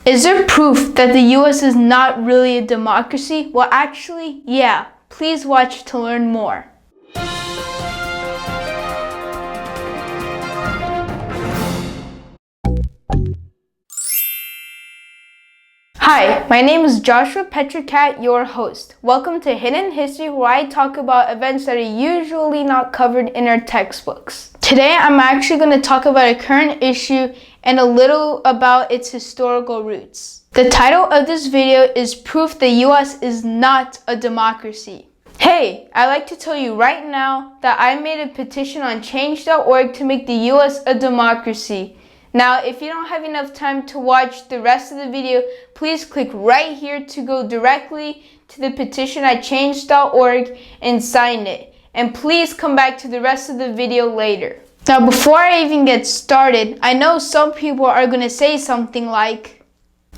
Is there proof that the US is not really a democracy? Well, actually, yeah. Please watch to learn more. Hi, my name is Joshua Petrikat, your host. Welcome to Hidden History, where I talk about events that are usually not covered in our textbooks. Today, I'm actually going to talk about a current issue and a little about its historical roots. The title of this video is Proof the US is Not a Democracy. Hey, I'd like to tell you right now that I made a petition on change.org to make the US a democracy. Now, if you don't have enough time to watch the rest of the video, please click right here to go directly to the petition at change.org and sign it. And please come back to the rest of the video later. Now, before I even get started, I know some people are going to say something like,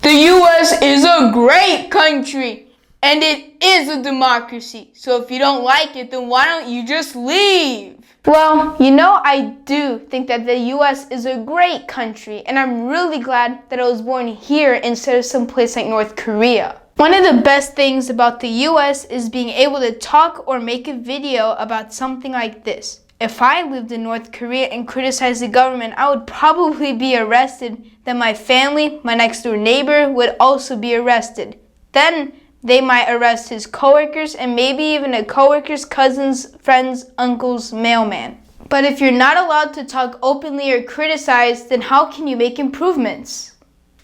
"The US is a great country, and it is a democracy. So if you don't like it, then why don't you just leave?" Well, I do think that the US is a great country, and I'm really glad that I was born here instead of someplace like North Korea. One of the best things about the US is being able to talk or make a video about something like this. If I lived in North Korea and criticized the government, I would probably be arrested. Then my family, my next door neighbor, would also be arrested. Then they might arrest his coworkers and maybe even a coworker's cousin's, friend's, uncle's mailman. But if you're not allowed to talk openly or criticize, then how can you make improvements?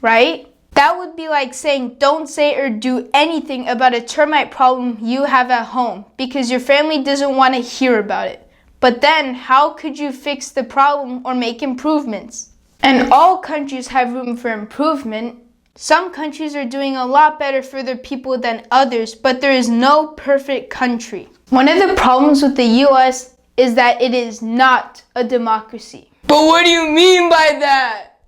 Right? That would be like saying don't say or do anything about a termite problem you have at home because your family doesn't want to hear about it. But then how could you fix the problem or make improvements? And all countries have room for improvement. Some countries are doing a lot better for their people than others, but there is no perfect country. One of the problems with the US is that it is not a democracy. But what do you mean by that?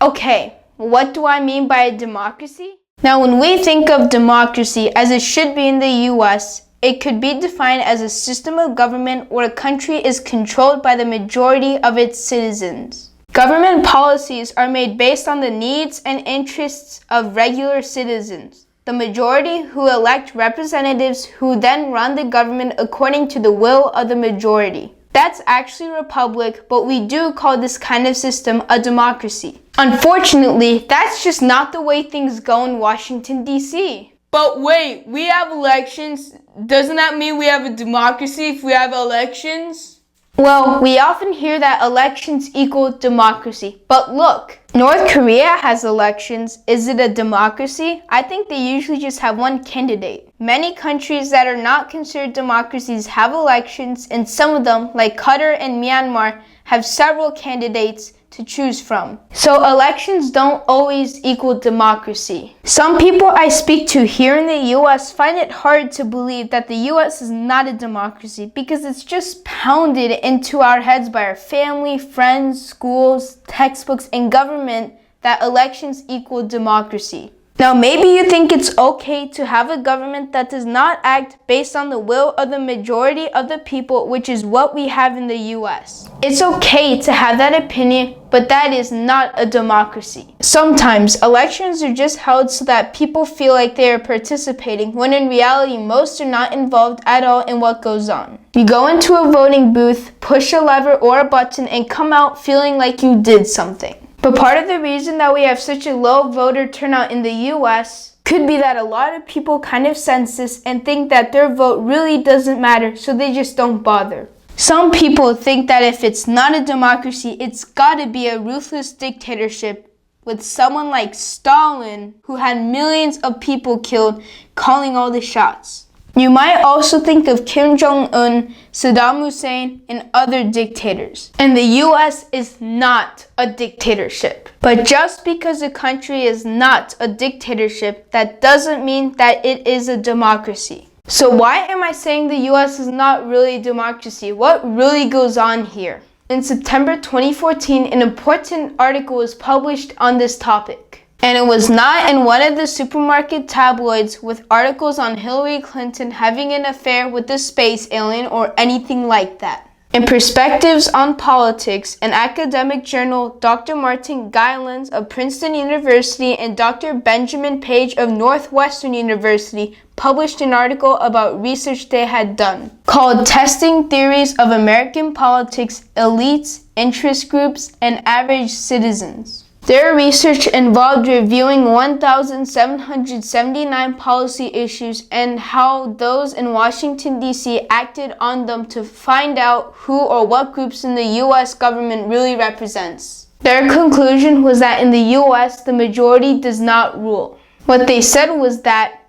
Okay, what do I mean by a democracy? Now, when we think of democracy as it should be in the US, it could be defined as a system of government where a country is controlled by the majority of its citizens. Government policies are made based on the needs and interests of regular citizens, the majority who elect representatives who then run the government according to the will of the majority. That's actually a republic, but we do call this kind of system a democracy. Unfortunately, that's just not the way things go in Washington, D.C. But wait, we have elections. Doesn't that mean we have a democracy if we have elections? Well, we often hear that elections equal democracy. But look, North Korea has elections. Is it a democracy? I think they usually just have one candidate. Many countries that are not considered democracies have elections, and some of them, like Qatar and Myanmar, have several candidates to choose from. So elections don't always equal democracy. Some people I speak to here in the US find it hard to believe that the US is not a democracy because it's just pounded into our heads by our family, friends, schools, textbooks, and government that elections equal democracy. Now, maybe you think it's okay to have a government that does not act based on the will of the majority of the people, which is what we have in the US. It's okay to have that opinion, but that is not a democracy. Sometimes elections are just held so that people feel like they are participating, when in reality, most are not involved at all in what goes on. You go into a voting booth, push a lever or a button, and come out feeling like you did something. But part of the reason that we have such a low voter turnout in the US could be that a lot of people kind of sense this and think that their vote really doesn't matter, so they just don't bother. Some people think that if it's not a democracy, it's gotta be a ruthless dictatorship with someone like Stalin, who had millions of people killed, calling all the shots. You might also think of Kim Jong-un, Saddam Hussein, and other dictators. And the US is not a dictatorship. But just because a country is not a dictatorship, that doesn't mean that it is a democracy. So why am I saying the US is not really a democracy? What really goes on here? In September 2014, an important article was published on this topic. And it was not in one of the supermarket tabloids with articles on Hillary Clinton having an affair with a space alien or anything like that. In Perspectives on Politics, an academic journal, Dr. Martin Guylands of Princeton University and Dr. Benjamin Page of Northwestern University published an article about research they had done called Testing Theories of American Politics, Elites, Interest Groups, and Average Citizens. Their research involved reviewing 1,779 policy issues and how those in Washington, D.C. acted on them to find out who or what groups in the U.S. government really represents. Their conclusion was that in the U.S., the majority does not rule. What they said was that,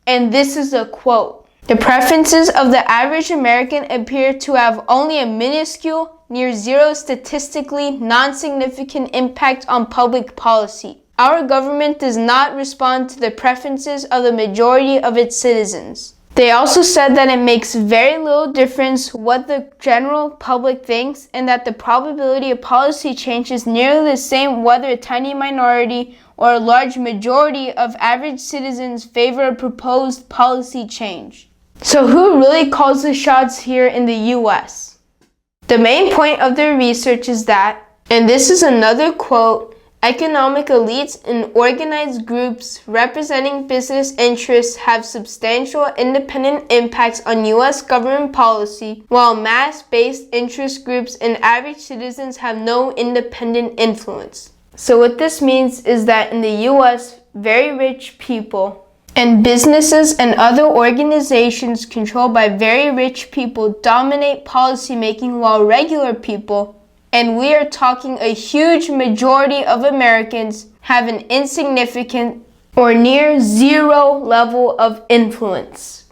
and this is a quote, "The preferences of the average American appear to have only a minuscule, near zero statistically non-significant impact on public policy. Our government does not respond to the preferences of the majority of its citizens." They also said that it makes very little difference what the general public thinks and that the probability of policy change is nearly the same whether a tiny minority or a large majority of average citizens favor a proposed policy change. So who really calls the shots here in the U.S.? The main point of their research is that, and this is another quote, "Economic elites and organized groups representing business interests have substantial independent impacts on U.S. government policy, while mass-based interest groups and average citizens have no independent influence." So what this means is that in the U.S., very rich people and businesses and other organizations controlled by very rich people dominate policymaking while regular people, and we are talking a huge majority of Americans, have an insignificant or near zero level of influence.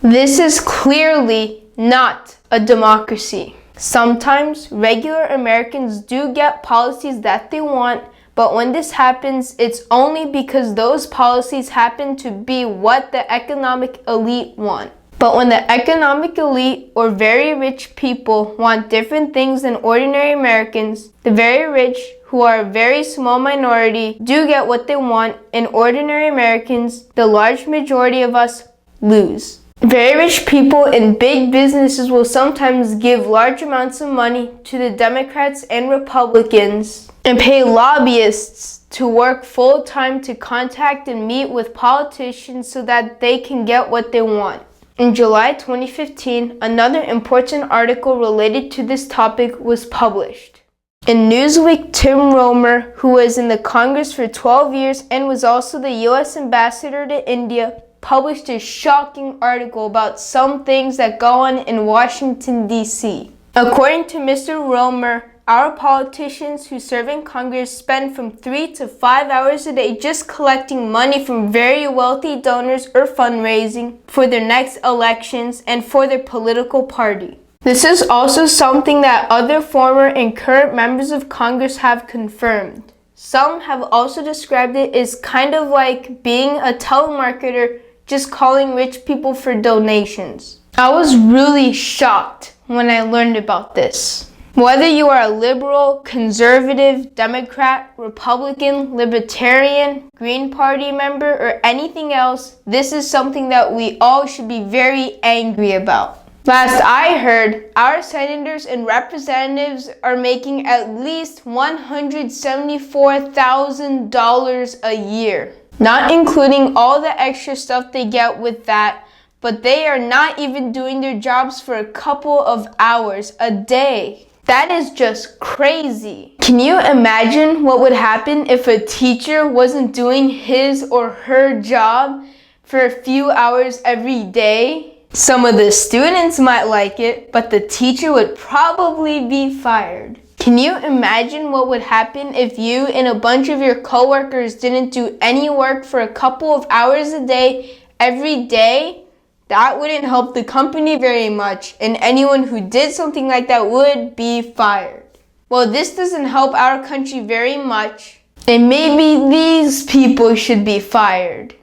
This is clearly not a democracy. Sometimes regular Americans do get policies that they want, but when this happens, it's only because those policies happen to be what the economic elite want. But when the economic elite or very rich people want different things than ordinary Americans, the very rich, who are a very small minority, do get what they want, and ordinary Americans, the large majority of us, lose. Very rich people and big businesses will sometimes give large amounts of money to the Democrats and Republicans and pay lobbyists to work full-time to contact and meet with politicians so that they can get what they want. In July 2015, another important article related to this topic was published. In Newsweek, Tim Romer, who was in the Congress for 12 years and was also the U.S. ambassador to India, published a shocking article about some things that go on in Washington, D.C. According to Mr. Romer, our politicians who serve in Congress spend from 3 to 5 hours a day just collecting money from very wealthy donors or fundraising for their next elections and for their political party. This is also something that other former and current members of Congress have confirmed. Some have also described it as kind of like being a telemarketer, just calling rich people for donations. I was really shocked when I learned about this. Whether you are a liberal, conservative, Democrat, Republican, Libertarian, Green Party member, or anything else, this is something that we all should be very angry about. Last I heard, our senators and representatives are making at least $174,000 a year, not including all the extra stuff they get with that, but they are not even doing their jobs for a couple of hours a day. That is just crazy. Can you imagine what would happen if a teacher wasn't doing his or her job for a few hours every day? Some of the students might like it, but the teacher would probably be fired. Can you imagine what would happen if you and a bunch of your coworkers didn't do any work for a couple of hours a day every day? That wouldn't help the company very much, and anyone who did something like that would be fired. Well, this doesn't help our country very much, and maybe these people should be fired.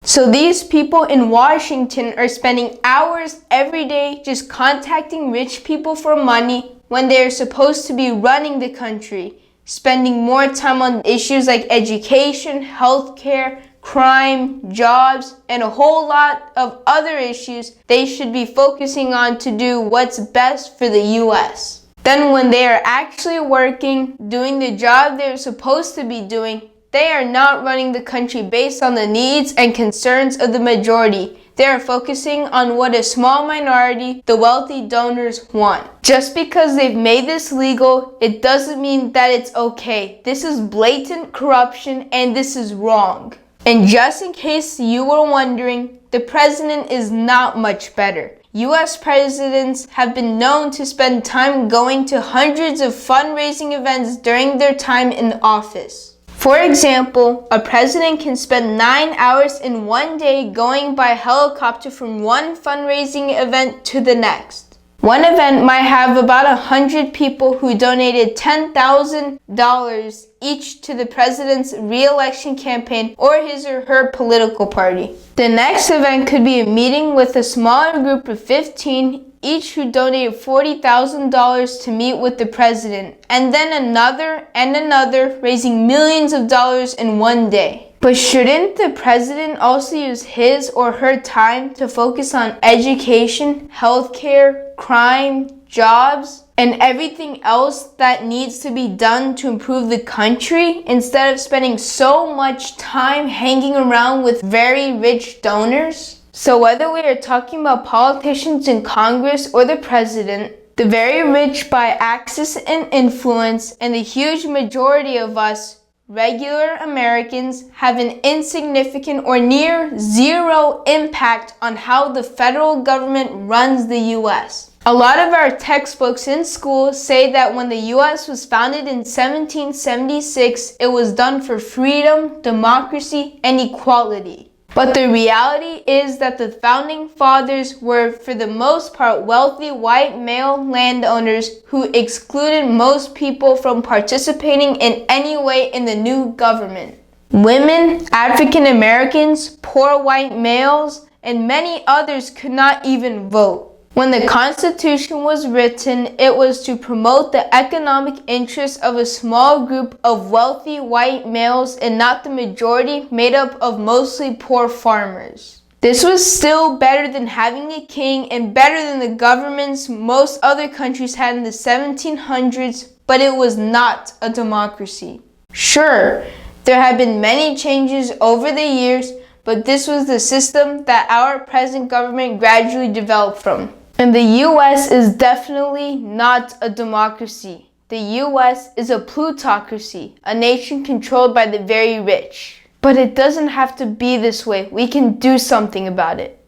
So these people in Washington are spending hours every day just contacting rich people for money when they are supposed to be running the country, spending more time on issues like education, healthcare, crime, jobs, and a whole lot of other issues they should be focusing on to do what's best for the US. Then when they are actually working, doing the job they're supposed to be doing, they are not running the country based on the needs and concerns of the majority. They are focusing on what a small minority, the wealthy donors, want. Just because they've made this legal, it doesn't mean that it's okay. This is blatant corruption and this is wrong. And just in case you were wondering, the president is not much better. US presidents have been known to spend time going to hundreds of fundraising events during their time in office. For example, a president can spend 9 hours in one day going by helicopter from one fundraising event to the next. One event might have about 100 people who donated $10,000 each to the president's re-election campaign or his or her political party. The next event could be a meeting with a smaller group of 15 each who donated $40,000 to meet with the president, and then another and another, raising millions of dollars in one day. But shouldn't the president also use his or her time to focus on education, healthcare, crime, jobs, and everything else that needs to be done to improve the country instead of spending so much time hanging around with very rich donors? So whether we are talking about politicians in Congress or the president, the very rich by access and influence, and the huge majority of us, regular Americans, have an insignificant or near zero impact on how the federal government runs the US. A lot of our textbooks in school say that when the US was founded in 1776, it was done for freedom, democracy, and equality. But the reality is that the founding fathers were, for the most part, wealthy white male landowners who excluded most people from participating in any way in the new government. Women, African Americans, poor white males, and many others could not even vote. When the Constitution was written, it was to promote the economic interests of a small group of wealthy white males and not the majority made up of mostly poor farmers. This was still better than having a king and better than the governments most other countries had in the 1700s, but it was not a democracy. Sure, there have been many changes over the years, but this was the system that our present government gradually developed from. And the US is definitely not a democracy. The US is a plutocracy, a nation controlled by the very rich. But it doesn't have to be this way. We can do something about it.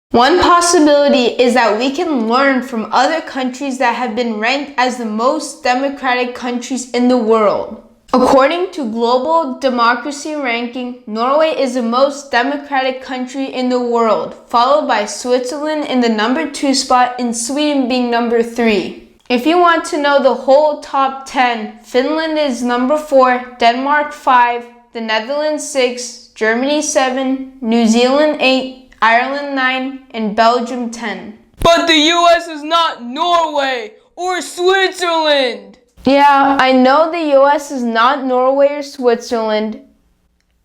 One possibility is that we can learn from other countries that have been ranked as the most democratic countries in the world. According to Global Democracy Ranking, Norway is the most democratic country in the world, followed by Switzerland in the number 2 spot and Sweden being number 3. If you want to know the whole top 10, Finland is number 4, Denmark 5, the Netherlands 6, Germany 7, New Zealand 8, Ireland 9, and Belgium 10. But the US is not Norway or Switzerland! Yeah, I know the US is not Norway or Switzerland,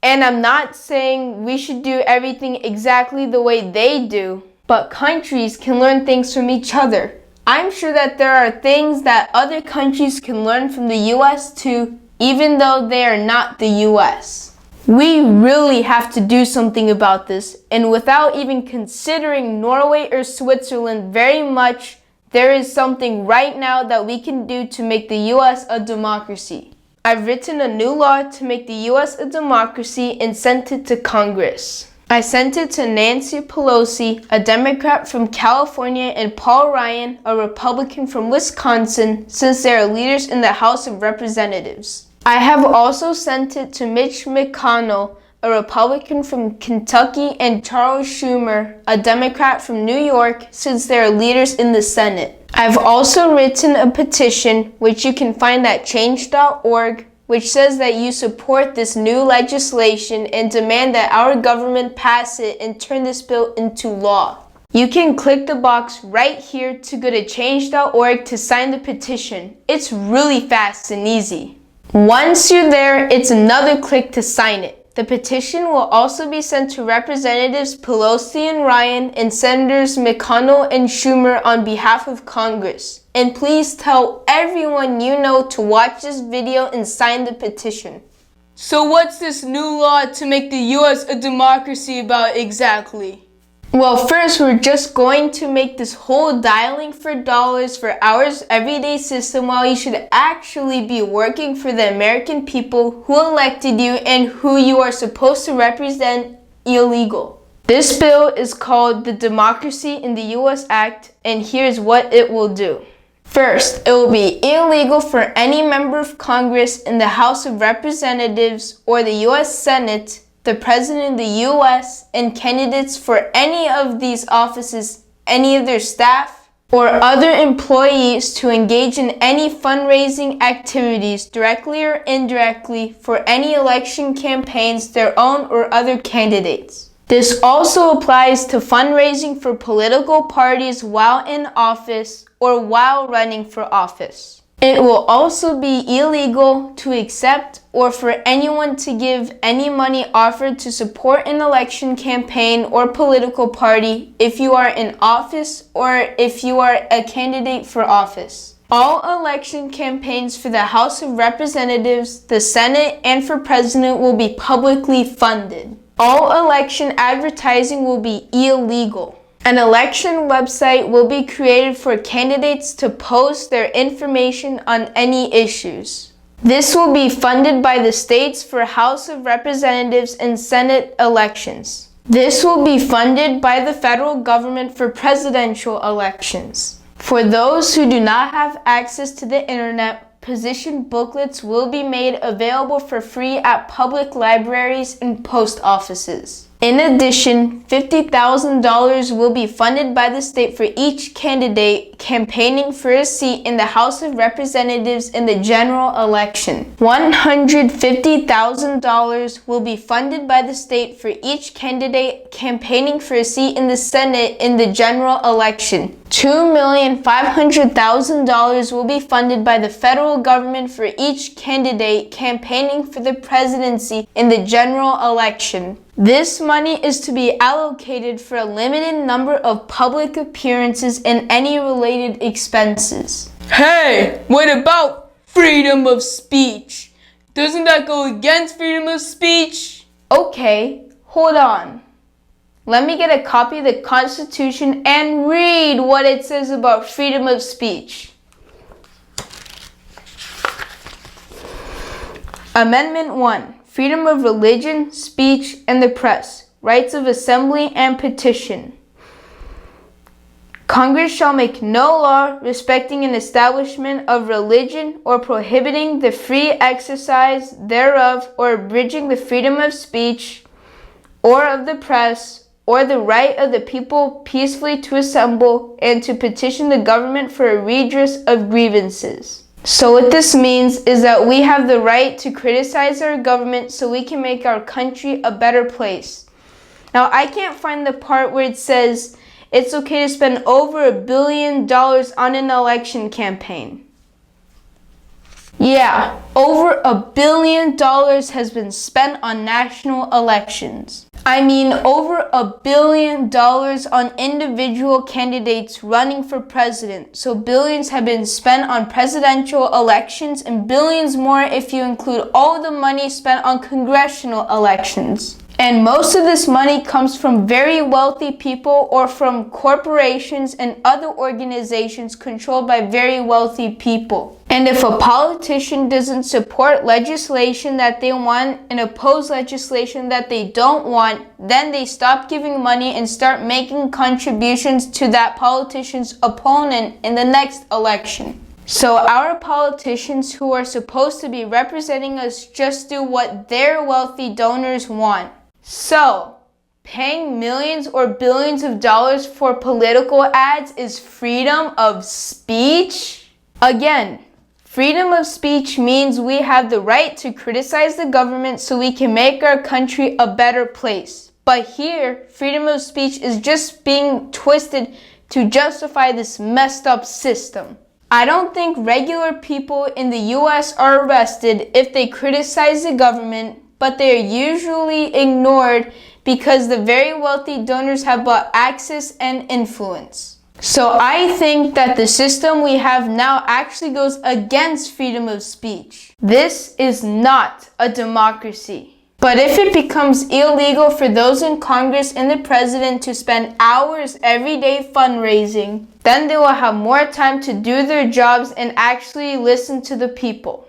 and I'm not saying we should do everything exactly the way they do, but countries can learn things from each other. I'm sure that there are things that other countries can learn from the US too, even though they are not the US. We really have to do something about this, and without even considering Norway or Switzerland very much, there is something right now that we can do to make the US a democracy. I've written a new law to make the US a democracy and sent it to Congress. I sent it to Nancy Pelosi, a Democrat from California, and Paul Ryan, a Republican from Wisconsin, since they are leaders in the House of Representatives. I have also sent it to Mitch McConnell, a Republican from Kentucky, and Charles Schumer, a Democrat from New York, since they are leaders in the Senate. I've also written a petition, which you can find at change.org, which says that you support this new legislation and demand that our government pass it and turn this bill into law. You can click the box right here to go to change.org to sign the petition. It's really fast and easy. Once you're there, it's another click to sign it. The petition will also be sent to Representatives Pelosi and Ryan and Senators McConnell and Schumer on behalf of Congress. And please tell everyone you know to watch this video and sign the petition. So what's this new law to make the US a democracy about exactly? Well, first, we're just going to make this whole dialing for dollars for hours everyday system while you should actually be working for the American people who elected you and who you are supposed to represent illegal. This bill is called the Democracy in the US Act, and here's what it will do. First, it will be illegal for any member of Congress in the House of Representatives or the US Senate, the President of the U.S., and candidates for any of these offices, any of their staff, or other employees to engage in any fundraising activities, directly or indirectly, for any election campaigns, their own or other candidates. This also applies to fundraising for political parties while in office or while running for office. It will also be illegal to accept or for anyone to give any money offered to support an election campaign or political party if you are in office or if you are a candidate for office. All election campaigns for the House of Representatives, the Senate, and for President will be publicly funded. All election advertising will be illegal. An election website will be created for candidates to post their information on any issues. This will be funded by the states for House of Representatives and Senate elections. This will be funded by the federal government for presidential elections. For those who do not have access to the internet, position booklets will be made available for free at public libraries and post offices. In addition, $50,000 will be funded by the state for each candidate campaigning for a seat in the House of Representatives in the general election. $150,000 will be funded by the state for each candidate campaigning for a seat in the Senate in the general election. $2,500,000 will be funded by the federal government for each candidate campaigning for the presidency in the general election. This money is to be allocated for a limited number of public appearances and any related expenses. Hey, what about freedom of speech? Doesn't that go against freedom of speech? Okay, hold on. Let me get a copy of the Constitution and read what it says about freedom of speech. Amendment 1. Freedom of religion, speech, and the press. Rights of assembly and petition. Congress shall make no law respecting an establishment of religion or prohibiting the free exercise thereof or abridging the freedom of speech or of the press or the right of the people peacefully to assemble and to petition the government for a redress of grievances. So what this means is that we have the right to criticize our government so we can make our country a better place. Now, I can't find the part where it says it's okay to spend over $1 billion on an election campaign. Yeah, over $1 billion has been spent on national elections. I mean, over $1 billion on individual candidates running for president. So billions have been spent on presidential elections and billions more if you include all the money spent on congressional elections. And most of this money comes from very wealthy people or from corporations and other organizations controlled by very wealthy people. And if a politician doesn't support legislation that they want and oppose legislation that they don't want, then they stop giving money and start making contributions to that politician's opponent in the next election. So our politicians who are supposed to be representing us just do what their wealthy donors want. So, paying millions or billions of dollars for political ads is freedom of speech? Again, freedom of speech means we have the right to criticize the government so we can make our country a better place. But here, freedom of speech is just being twisted to justify this messed up system. I don't think regular people in the US are arrested if they criticize the government, but they are usually ignored because the very wealthy donors have bought access and influence. So I think that the system we have now actually goes against freedom of speech. This is not a democracy. But if it becomes illegal for those in Congress and the president to spend hours every day fundraising, then they will have more time to do their jobs and actually listen to the people.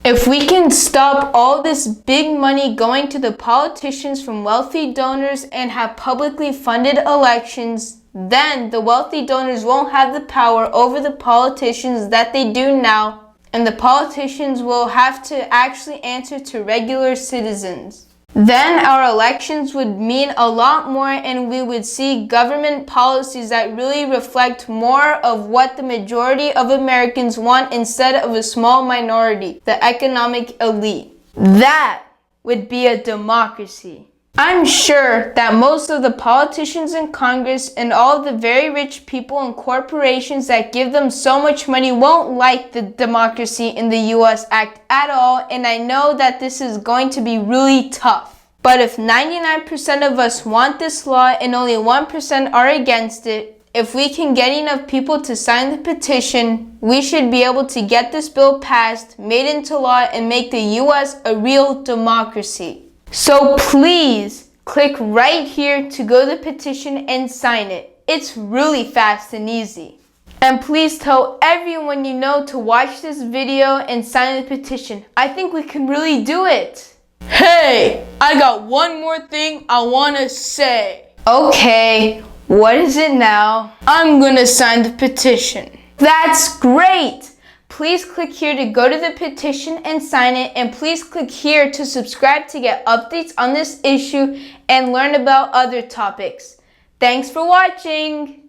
If we can stop all this big money going to the politicians from wealthy donors and have publicly funded elections, then the wealthy donors won't have the power over the politicians that they do now, and the politicians will have to actually answer to regular citizens. Then our elections would mean a lot more, and we would see government policies that really reflect more of what the majority of Americans want instead of a small minority, the economic elite. That would be a democracy. I'm sure that most of the politicians in Congress and all of the very rich people and corporations that give them so much money won't like the Democracy in the US Act at all, and I know that this is going to be really tough. But if 99% of us want this law and only 1% are against it, if we can get enough people to sign the petition, we should be able to get this bill passed, made into law, and make the US a real democracy. So please click right here to go to the petition and sign it. It's really fast and easy. And please tell everyone you know to watch this video and sign the petition. I think we can really do it. Hey, I got one more thing I want to say. Okay, what is it now? I'm gonna sign the petition. That's great! Please click here to go to the petition and sign it, and please click here to subscribe to get updates on this issue and learn about other topics. Thanks for watching!